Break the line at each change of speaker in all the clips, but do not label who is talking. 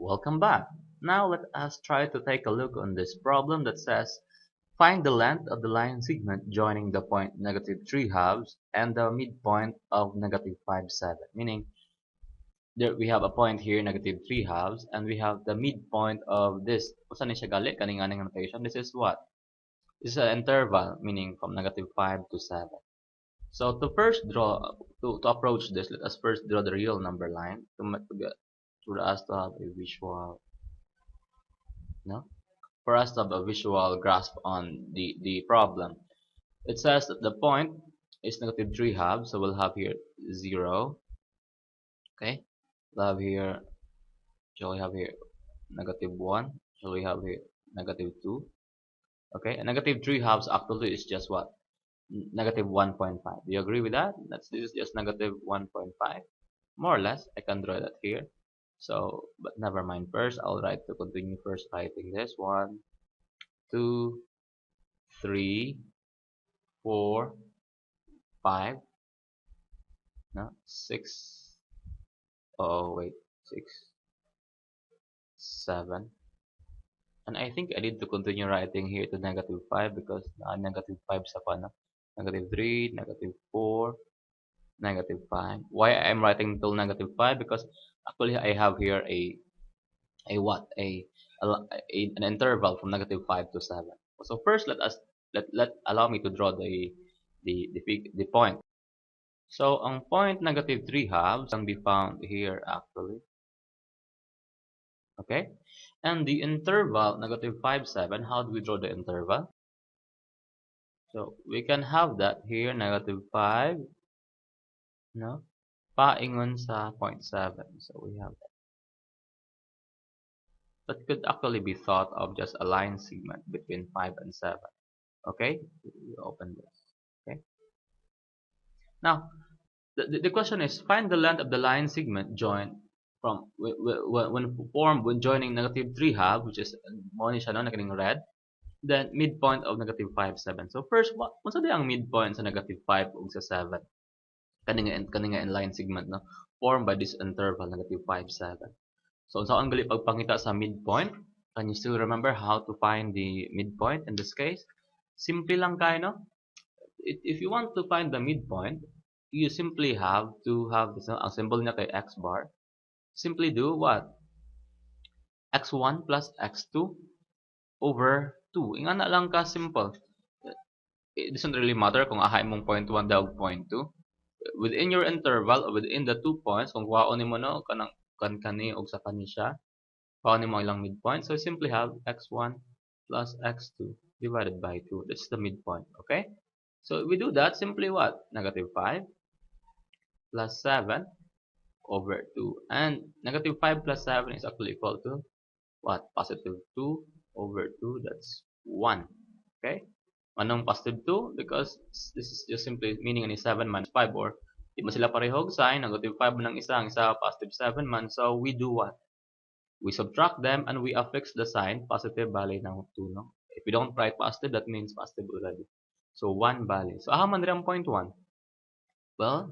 Welcome back. Now let us try to take a look on this problem that says find the length of the line segment joining the point -3/2 and the midpoint of -5/7. Meaning there we have a point here -3/2 and we have the midpoint of this. Usa ni siya gali kaning aning notation. This is what? This is an interval meaning from -5 to 7. So to first draw to approach this, let us first draw the real number line to get for us to have a visual, no? For us to have a visual grasp on the problem. It says that the point is -3/2, so we'll have here 0. Okay, we'll have here, shall we have here -1, shall we have here -2. Okay, and -3/2 actually is just what? -1.5. Do you agree with that? This is just -1.5. More or less, I can draw that here. So, but never mind. First, I'll write to continue first writing this 1, 2, 3, 4, 5, no, 6. Oh wait, 6, 7. And I think I need to continue writing here to -5 because -5 sa pa, no? -3, -4, -5. Why I'm writing till -5? Because actually I have here a what? An interval from -5 to 7. So first let allow me to draw the point. So ang point -3/2 can be found here actually. Okay? And the interval -5/7, how do we draw the interval? So we can have that here -5, no? Paingon sa 0.7. So we have that could actually be thought of just a line segment between 5 and 7. Okay? We open this. Okay? Now, the question is find the length of the line segment joined from when formed when joining -3/2, which is mo ni siya no nakaning red, then midpoint of -5/7. So first, unsa di ang midpoint sa -5 ug sa 7? Kani nga in line segment no formed by this interval -5/7. So unsa ang gali pagpangita sa midpoint? Can you still remember how to find the midpoint in this case? Simple lang kay no? If you want to find the midpoint, you simply have to have this, ang symbol niya kay x bar. Simply do what? X1 plus x2 over 2. Ingana lang ka simple. It doesn't really matter kung ahay mong point 1 daw point 2. Within your interval or within the 2 points, kung kuhaon nimo no kanang kani og sa kani siya, kuhaon nimo ilang midpoint. So simply have x1 plus x2 divided by 2. That's the midpoint, okay? So we do that simply what? -5 plus 7 over 2. And -5 plus 7 is actually equal to what? +2 over 2. That's 1. Okay? Anong +2? Because this is just simply meaning ni 7 minus 5 or di man sila parehog sign. -5 man ang isa +7 man. So we do what? We subtract them and we affix the sign. Positive bali ng 2. No? If we don't write positive, that means positive already. So 1 bali. So aha man rin ang point 1. Well,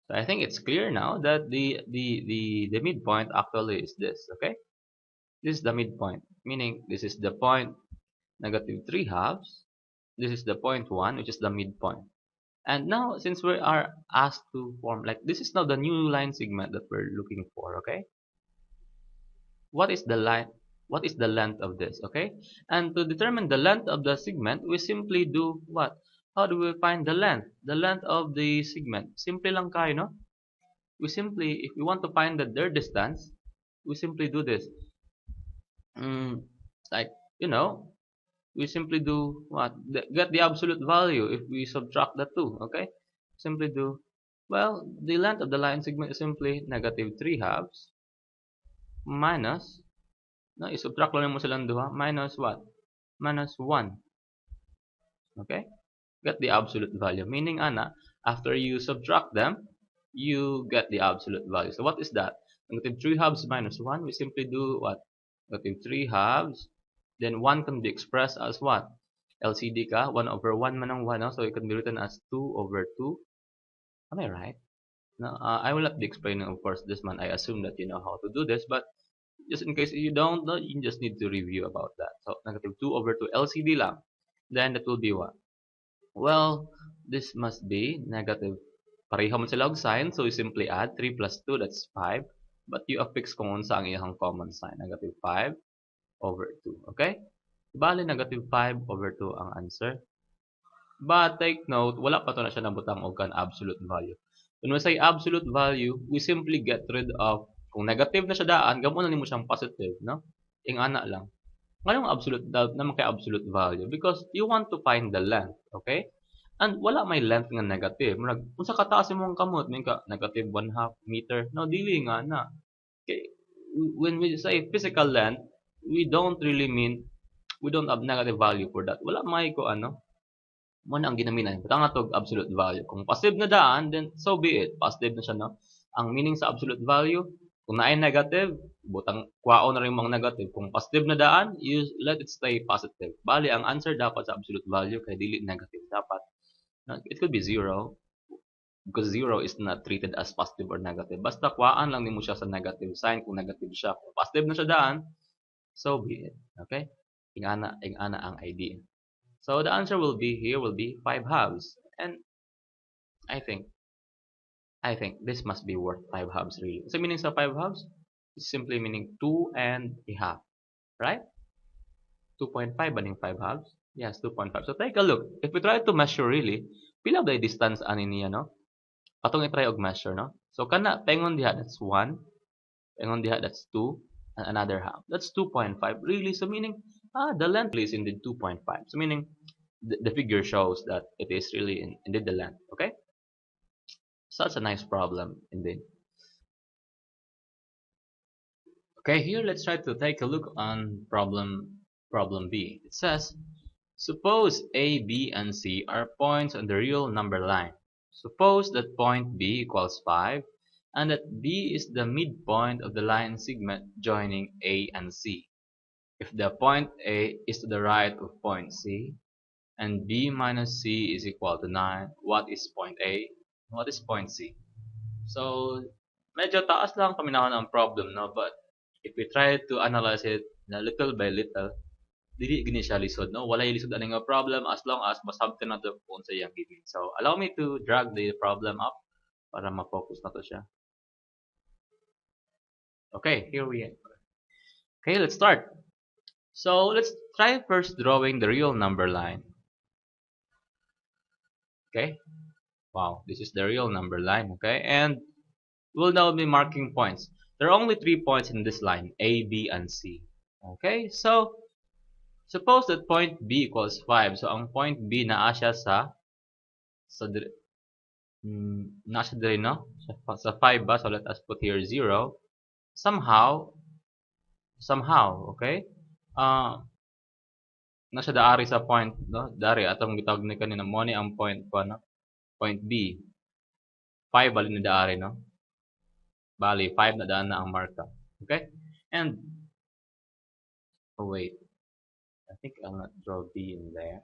so I think it's clear now that the midpoint actually is this, okay? This is the midpoint, meaning this is the point -3/2. This is the point 1, which is the midpoint. And now, since we are asked to form, like this is now the new line segment that we're looking for, okay? What is the line? What is the length of this, okay? And to determine the length of the segment, we simply do what? How do we find the length? The length of the segment. Simple lang kayo, no? We simply, if we want to find their distance, we simply do this. Like, you know, we simply do what? Get the absolute value if we subtract the 2, okay? Simply do, well, the length of the line segment is simply -3/2 minus, no, isubtract lang mo silang duha, minus what? Minus 1. Okay? Get the absolute value. Meaning, ana, after you subtract them, you get the absolute value. So what is that? -3/2 minus 1, we simply do what? -3/2. Then 1 can be expressed as what? LCD ka, 1 over 1 man ang 1, no? So it can be written as 2 over 2. Am I right? No, I will not be explaining, of course, this one. I assume that you know how to do this, but Just in case you don't know, you just need to review about that. So negative 2 over 2 LCD lang. Then that will be what? Well, this must be negative. Pareho man sila og sign, so you simply add 3 plus 2, that's 5. But you affix kung unsa ang iyang common sign. Negative 5 over 2. Okay? Bali, negative 5 over 2 ang answer. But take note, wala pa to na siya nabutang og kan absolute value. When we say absolute value, we simply get rid of, kung negative na siya daan, gamon na nimo siyang positive, no? Ingana lang. Ngayong absolute naman kay absolute value because you want to find the length, okay? And wala may length nga negative. Murag unsa kataas imong kamot, may ka negative 1/2 meter. No, dili nga na. Okay. When we say physical length, we don't really mean we don't have negative value for that. Wala may ko ano, mo na ang ginaminan. Butang atog absolute value. Kung positive na daan, then so be it. Positive na siya, no? Ang meaning sa absolute value, kung naay negative, butang kwaon na rin mga negative. Kung positive na daan, you let it stay positive. Bali, ang answer dapat sa absolute value kay dili negative dapat. It could be 0 because 0 is not treated as positive or negative. Basta kwaan lang nimo siya sa negative sign kung negative siya. Kung positive na siya daan, so be it. Okay? Ingana ang idea. So the answer will be 5 halves. And I think this must be worth 5 halves really. So meaning sa 5 halves is simply meaning 2 and a half. Right? 2.5 ba ning 5 halves? Yes, 2.5. So take a look. If we try to measure really, pila ba distance ani niya, no? Atong i-try og measure, no? So kana pengon diha that's 1, pengon diha that's 2, and another half. That's 2.5 really. So meaning the length is indeed 2.5. So meaning the figure shows that it is really indeed the length. Okay? Such a nice problem indeed. Okay, here let's try to take a look on problem B. It says, suppose A, B, and C are points on the real number line. Suppose that point B equals 5 and that B is the midpoint of the line segment joining A and C. If the point A is to the right of point C and B minus C is equal to 9, what is point A? What is point C? So, medyo taas lang paminahon ang problem, no? But if we try to analyze it little by little, dili gini siya lisod, no? Walay lisod ani nga problem as long as masabtan nato kung sa iyang given. So, allow me to drag the problem up para ma-focus na to siya. Okay, here we are. Okay, let's start. So, let's try first drawing the real number line. Okay? Wow, this is the real number line, okay? And we'll now be marking points. There are only 3 points in this line, A, B, and C. Okay, so suppose that point B equals 5. So ang point B naa siya nasa dire, no? Sa 5 ba? So let us put here 0. Somehow, okay? Nasa daari sa point, no? Dari atong gitawag ni kanina mo ni ang point ko, no? Point B. 5 bali na daari, no? Bali 5 na daan na ang marka. Okay? And oh wait. I think I'll not draw B in there.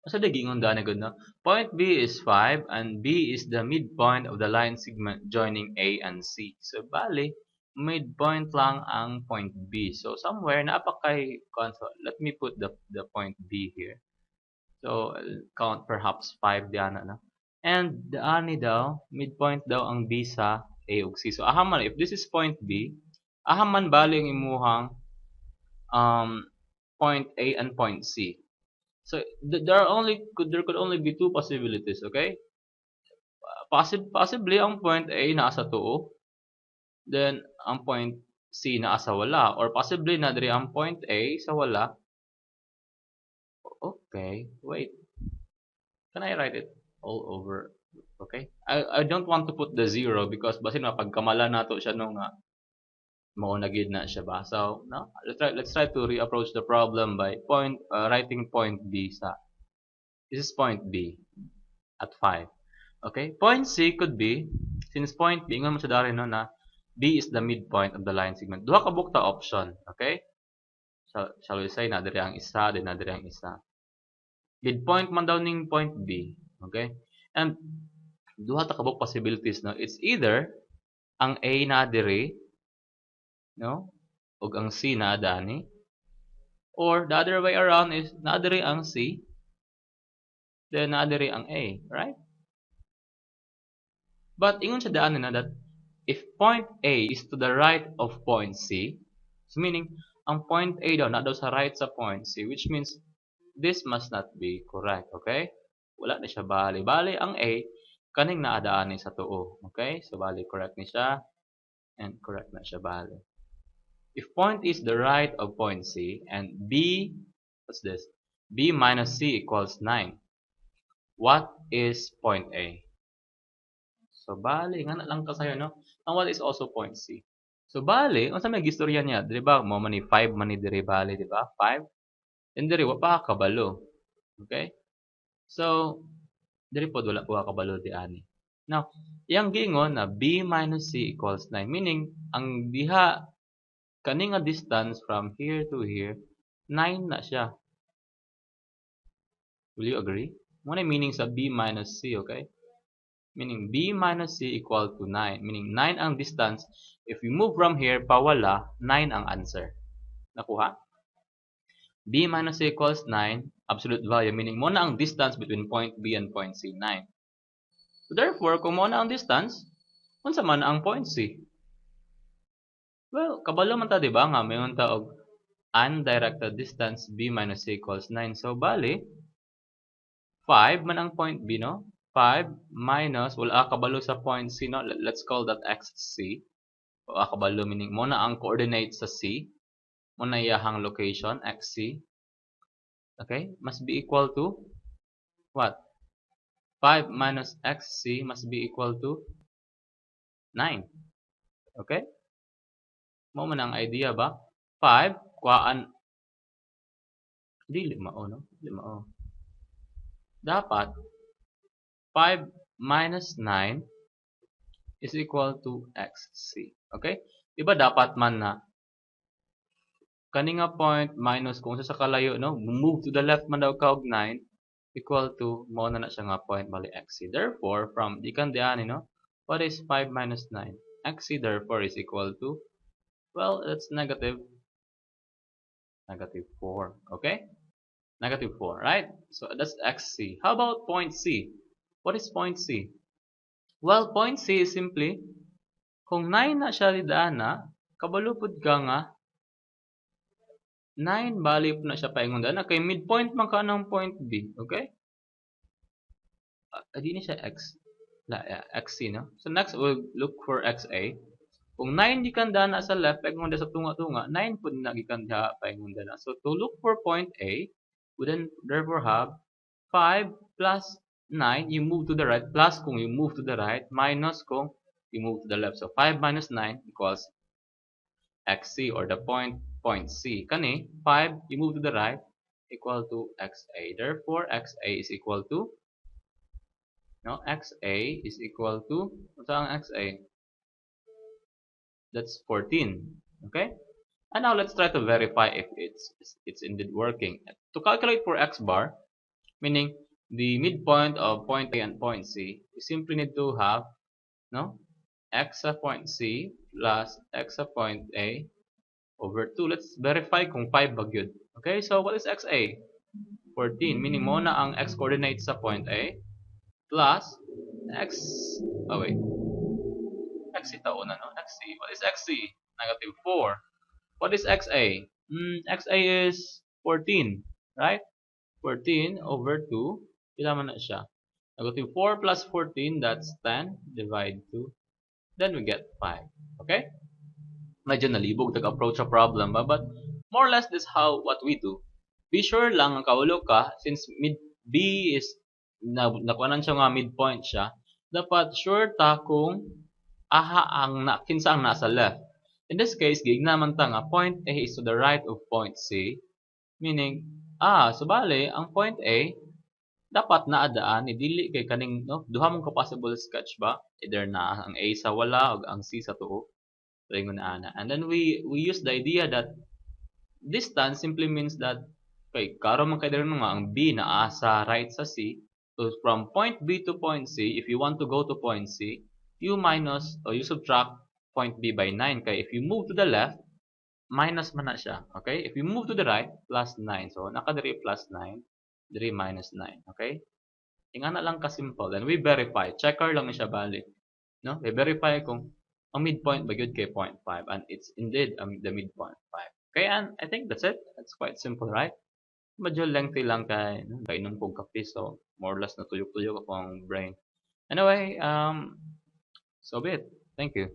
Kasi dagingon daan na good, no? Point B is 5 and B is the midpoint of the line segment joining A and C. So bali midpoint lang ang point B. So somewhere napakay console. Let me put the point B here. So count perhaps 5 diana, no? And the ani daw, midpoint daw ang B sa A ug C. So ahaman if this is point B, ahaman bali ang imuhang point A and point C. So there could only be 2 possibilities, okay? Possibly ang point A nasa tuo, then ang point C nasa wala, or possibly na diri ang point A sa wala. Okay, wait. Can I write it all over? Okay. I don't want to put the 0 because basin mapagkamala nato siya nung mao na gid na siya ba. So, no, let's try to reapproach the problem by writing point B sa. This is point B at 5. Okay? Point C could be, since point B ingon mo sa dari, no, na B is the midpoint of the line segment. Duha ka bukta option, okay? So, shall we say na diri ang isa, then na diri ang isa. Midpoint man daw ning point B, okay? And duha ta kabuk possibilities, no? It's either ang A na diri, no? ug ang C naa dani. Or the other way around is naa diri ang C, then naa diri ang A, right? But ingon siya daan na that if point A is to the right of point C, so meaning ang point A daw na daw sa right sa point C, which means this must not be correct, okay? Wala na siya bali. Bali ang A kaning naadaan ni sa tuo, okay? So bali correct ni siya and correct na siya bali. If point is the right of point C and B, what's this? B minus C equals 9. What is point A? So, bali, nga na lang ka sa'yo, no? Ang what is also point C. So, bali, unsa may gistorya niya? Di ba? Mo man ni 5 man ni diri bali, di ba? 5. And diri, wa pa kabalo. Okay? So, diri po, wala po kabalo di ani. Now, yang gingon na B minus C equals 9. Meaning, ang diha, kaning nga distance from here to here, 9 na siya. Will you agree? Mo na meaning sa B minus C, okay? Meaning B minus C equal to 9. Meaning 9 ang distance. If we move from here, pawala, 9 ang answer. Nakuha? B minus C equals 9, absolute value. Meaning mo na ang distance between point B and point C, 9. So therefore, kung mo na ang distance, unsa man ang point C? Well, kabalo man ta, diba? Nga, mayroon ta og undirected distance B minus C equals 9. So, bali, 5 man ang point B, no? 5 minus, wala kabalo sa point C, no? Let's call that XC. Wala kabalo, meaning mo na ang coordinate sa C. Mo na iyahang location, XC. Okay? Must be equal to what? 5 minus XC must be equal to 9. Okay? Mo man ang idea ba? 5, kuhaan. Dili mao, no? Dili mao. Dapat 5 minus 9 is equal to XC. Okay? Diba dapat man na kaninga point minus kung sa kalayo, no? Move to the left man daw ka og 9 equal to mo na siya nga point bali XC. Therefore, from ikan diani, no? What is 5 minus 9? XC therefore is equal to, well, it's negative 4. Okay? Negative 4, right? So that's XC. How about point C? What is point C? Well, point C is simply, kung 9 na siya lidana, kabalupod ka nga, 9 bali po na siya paingon dana, kay midpoint man ka ng point B, okay? Di ni siya XC, no? So next, we'll look for XA. Kung 9 di kan dana sa left, paingon sa tunga-tunga, 9 po na gikan diha paingon dana. So to look for point A, we then therefore have 5 plus 9, you move to the right, plus kung you move to the right, minus kung you move to the left. So 5 minus 9 equals XC, or the point C. Kani, 5, you move to the right, equal to XA. Therefore, XA is equal to, no, XA is equal to, what's ang XA? That's 14. Okay? And now let's try to verify if it's indeed working. To calculate for X bar, meaning the midpoint of point A and point C, we simply need to have, no, X sa point C plus X sa point A over 2. Let's verify kung 5 ba gyud. Okay, so what is XA? 14, meaning mo na ang X coordinate sa point A plus X, oh wait, XC taon na, no? XC, what is XC? Negative 4. What is XA? XA is 14, right? 14 over 2, pila man na siya. Negative 4 plus 14, that's 10, divide 2. Then we get 5. Okay? Medyo nalibog tag-approach a problem ba? But more or less this how what we do. Be sure lang ang kaulo ka, since mid B is, nakuanan siya nga midpoint siya, dapat sure ta kung kinsa ang nasa left. In this case, gignaman ta nga point A is to the right of point C, meaning, so bale, ang point A, dapat naadaan, dili kay kaning, no, duha mong possible sketch ba? Either na ang A sa wala, o ang C sa tuo. So, yung ana. And then we use the idea that distance simply means that, kay karo man kay nga ang B na sa right sa C. So, from point B to point C, if you want to go to point C, you minus, or you subtract point B by 9. Kay if you move to the left, minus man na siya. Okay? If we move to the right, plus 9. So, nakadiri plus 9, diri minus 9. Okay? Ingana na lang ka-simple. And we verify. Checker lang siya bali. No? We verify kung ang midpoint ba yun kay 0.5 and it's indeed the midpoint 5. Okay, and I think that's it. It's quite simple, right? Medyo lengthy lang kay no? Kainom kong kape, so more or less natuyok-tuyok ako ang brain. Anyway, so be it. Thank you.